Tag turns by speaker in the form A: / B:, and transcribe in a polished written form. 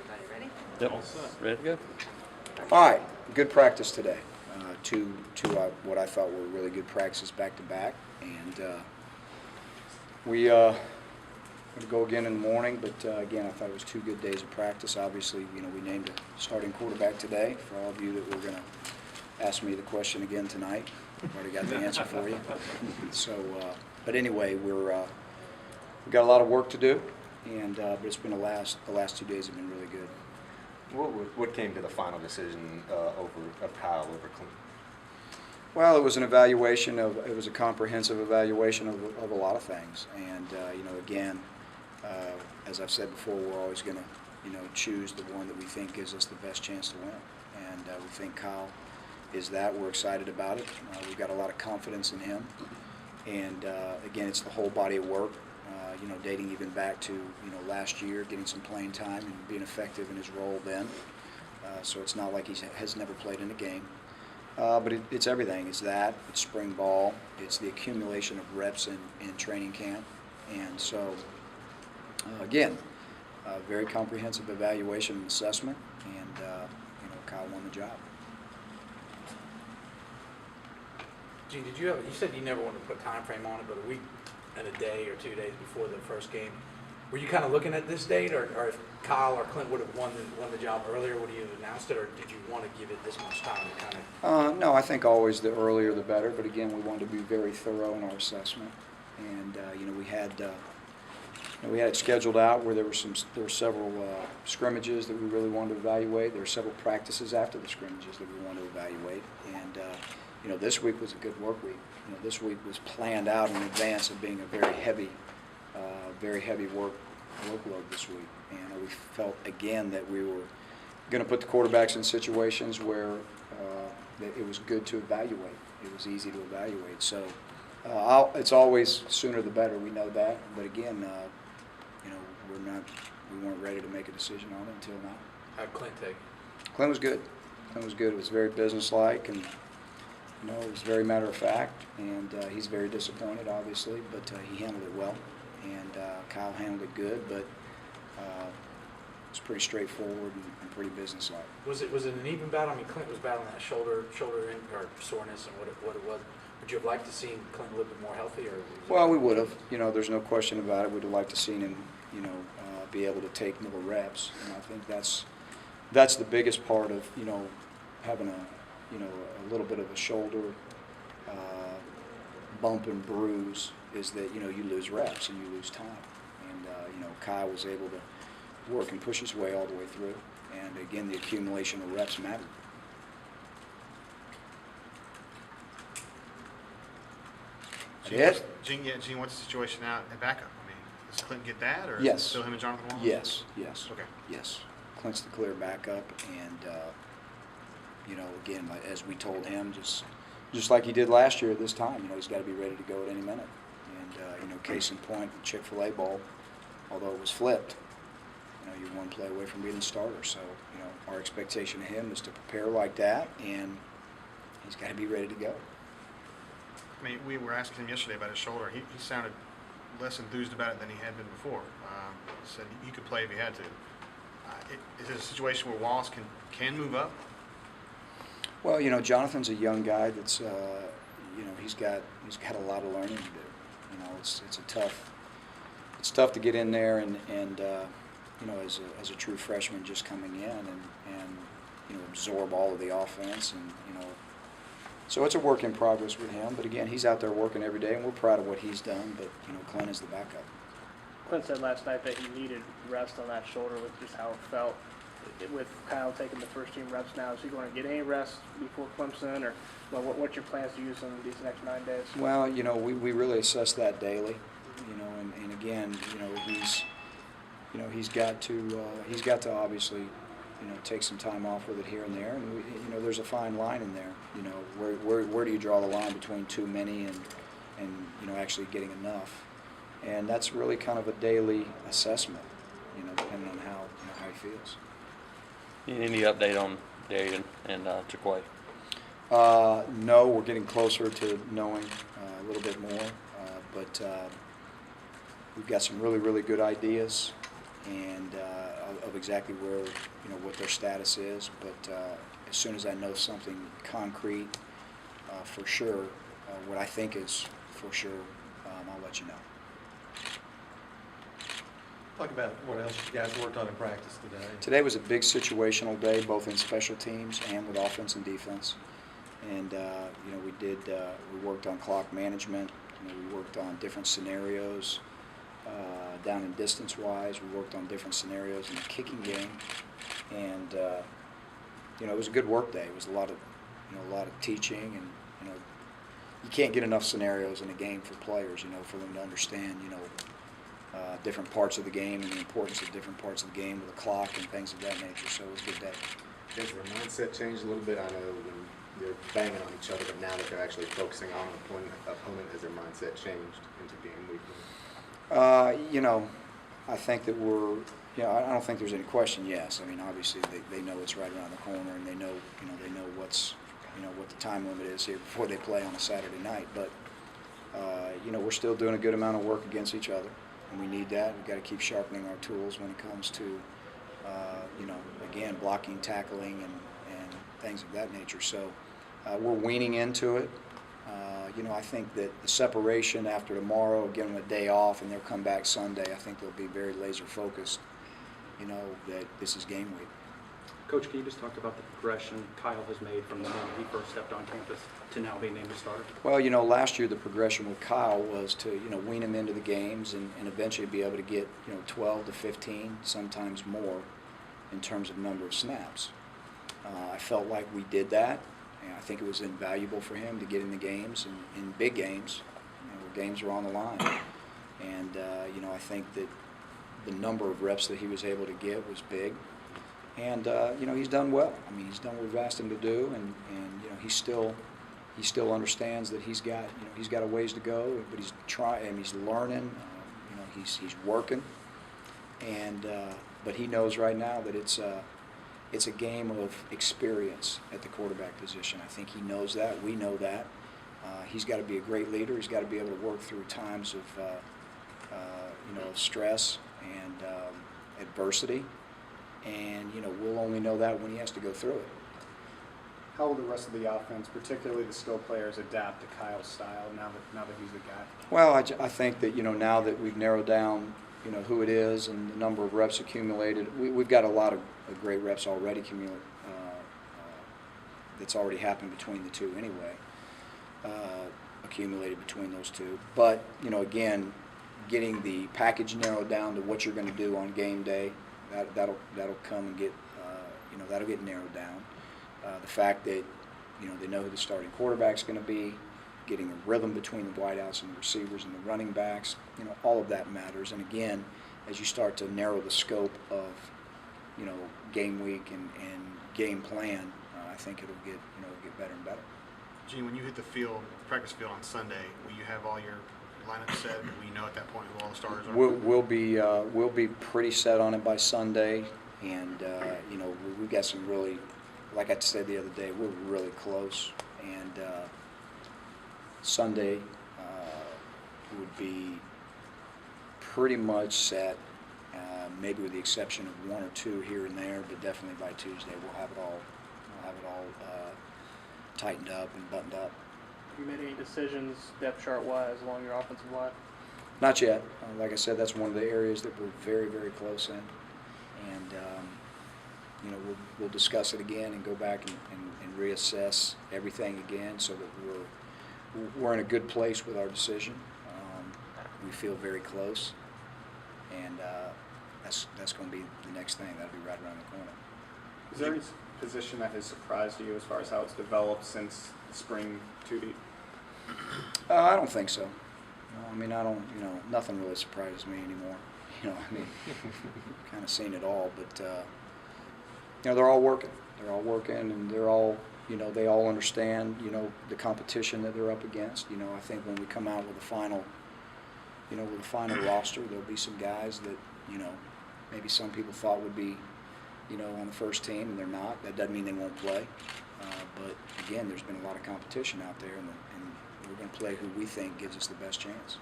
A: Ready?
B: Yep. Ready to go?
C: All right, good practice today. Two what I thought were really good practices back to back, and we going to go again in the morning. But again, I thought it was 2 good days of practice. Obviously, we named a starting quarterback today. For all of you that were going to ask me the question again tonight, I've already got the answer for you. So, but anyway, we've got a lot of work to do, and but it's been the last 2 days have been really good.
D: What came to the final decision of Kiehl over Clint?
C: Well, it was an evaluation it was a comprehensive evaluation of a lot of things, and again, as I've said before, we're always going to choose the one that we think gives us the best chance to win, and we think Kiehl is that. We're excited about it. We've got a lot of confidence in him, and again, it's the whole body of work. Dating even back to last year, getting some playing time and being effective in his role then. So it's not like he has never played in a game. But it's everything. It's that. It's spring ball. It's the accumulation of reps in training camp. And so, again, very comprehensive evaluation and assessment. And Kiehl won the job.
E: Gene, you said you never wanted to put a time frame on it, but a week and a day or 2 days before the first game, were you kind of looking at this date, or if Kiehl or Clint would have won the job earlier, would you have announced it, or did you want to give it this much time to kind of?
C: No, I think always the earlier the better. But again, we wanted to be very thorough in our assessment, and we had it scheduled out where there were several scrimmages that we really wanted to evaluate. There were several practices after the scrimmages that we wanted to evaluate, and this week was a good work week. This week was planned out in advance of being a very heavy workload this week, and we felt again that we were going to put the quarterbacks in situations where that it was good to evaluate. It was easy to evaluate. So it's always sooner the better. We know that, but again, we weren't ready to make a decision on it until now.
E: How'd Clint take?
C: Clint was good. Clint was good. It was very businesslike, and it was very matter of fact, and he's very disappointed, obviously, but he handled it well, and Kiehl handled it good, but it was pretty straightforward and pretty businesslike.
E: Was it an even battle? I mean, Clint was battling that shoulder or soreness and what it was. Would you have liked to see Clint a little bit more healthy, or?
C: Well, we would have. There's no question about it. We'd have liked to seen him, be able to take more reps, and I think that's the biggest part of having a little bit of a shoulder bump and bruise is that you lose reps and you lose time, and Kiehl was able to work and push his way all the way through, and again the accumulation of reps mattered.
F: Gene, what's the situation out at backup? I mean, does Clint get that, or
C: Yes.
F: is it still him and Jonathan Wallace?
C: Yes.
F: Okay.
C: Yes. Clint's the clear backup, and again, as we told him, just like he did last year at this time, he's got to be ready to go at any minute. And case in point, the Chick-fil-A Bowl, although it was flipped, you're one play away from being the starter. So our expectation of him is to prepare like that, and he's got to be ready to go.
F: I mean, we were asking him yesterday about his shoulder. He sounded less enthused about it than he had been before. Said he could play if he had to. Is it a situation where Wallace can move up?
C: Well, Jonathan's a young guy that's, he's got a lot of learning to do. It's tough to get in there and as a true freshman just coming in and absorb all of the offense, and so it's a work in progress with him. But again, he's out there working every day, and we're proud of what he's done. But Clint is the backup.
G: Clint said last night that he needed rest on that shoulder with just how it felt. With Kiehl taking the first team reps now, is he going to get any rest before Clemson, or what's your plans to use him these next 9 days?
C: Well, we really assess that daily, and again, he's got to obviously take some time off with it here and there, and there's a fine line in there. Where do you draw the line between too many and actually getting enough? And that's really kind of a daily assessment, depending on how he feels.
B: Any update on Darian and Chizik?
C: No, we're getting closer to knowing a little bit more, but we've got some really, really good ideas, and of exactly where, what their status is, but as soon as I know something concrete, for sure, what I think is for sure, I'll let you know.
A: Talk about what else you guys worked on in practice today.
C: Today was a big situational day, both in special teams and with offense and defense. And we worked on clock management. We worked on different scenarios down and distance-wise. We worked on different scenarios in the kicking game, and it was a good work day. It was a lot of teaching, and you can't get enough scenarios in a game for players, for them to understand, different parts of the game and the importance of different parts of the game with the clock and things of that nature. So it was a good day.
D: Has their mindset changed a little bit? I know when they're banging on each other, but now that they're actually focusing on an opponent, has their mindset changed into game week?
C: I think that I don't think there's any question. Yes, I mean, obviously they know it's right around the corner, and they know what the time limit is here before they play on a Saturday night. But we're still doing a good amount of work against each other, and we need that. We've got to keep sharpening our tools when it comes to again, blocking, tackling, and things of that nature. So we're weaning into it. I think that the separation after tomorrow, give them a day off, and they'll come back Sunday. I think they'll be very laser focused, that this is game week.
H: Coach, can you just talk about the progression Kiehl has made from the moment he first stepped on campus to now being named a starter?
C: Well, last year the progression with Kiehl was to, wean him into the games and eventually be able to get, 12 to 15, sometimes more, in terms of number of snaps. I felt like we did that, and I think it was invaluable for him to get in the games, and in big games, where games are on the line. And, I think that the number of reps that he was able to get was big. And, he's done well. I mean, he's done what we've asked him to do, and he still understands that he's got a ways to go, but he's trying, and he's learning, he's working, and, but he knows right now that it's a game of experience at the quarterback position. I think he knows that. We know that. He's got to be a great leader. He's got to be able to work through times of, stress and adversity. And, we'll only know that when he has to go through it.
I: How will the rest of the offense, particularly the skill players, adapt to Kyle's style now that he's the guy?
C: Well, I think that, now that we've narrowed down, who it is and the number of reps accumulated, we've got a lot of great reps already that's already happened between the two anyway, accumulated between those two. But, again, getting the package narrowed down to what you're going to do on game day, that'll come and get, that'll get narrowed down. The fact that, they know who the starting quarterback's going to be, getting a rhythm between the wideouts and the receivers and the running backs, all of that matters. And again, as you start to narrow the scope of, game week and game plan, I think it'll get, get better and better.
F: Gene, when you hit the practice field on Sunday, will you have all your lineup set? Will you know at that point who all the starters are?
C: We'll be pretty set on it by Sunday, and we've got some really, like I said the other day, we're really close, and Sunday would be pretty much set, maybe with the exception of one or two here and there, but definitely by Tuesday we'll have it all tightened up and buttoned up.
G: Have you made any decisions depth chart wise along your offensive line?
C: Not yet. Like I said, that's one of the areas that we're very, very close in, and we'll discuss it again and go back and reassess everything again, so that we're in a good place with our decision. We feel very close, and that's going to be the next thing. That'll be right around the corner.
I: Is there any position that has surprised you as far as how it's developed since the spring 2D?
C: I don't think so. No, I mean, I don't. Nothing really surprises me anymore. Kind of seen it all, but they're all working. They're all working, and they're all. They all understand. The competition that they're up against. I think when we come out with a final. With a final roster, there'll be some guys that maybe some people thought would be. On the first team, and they're not. That doesn't mean they won't play. But again, there's been a lot of competition out there, and we're going to play who we think gives us the best chance.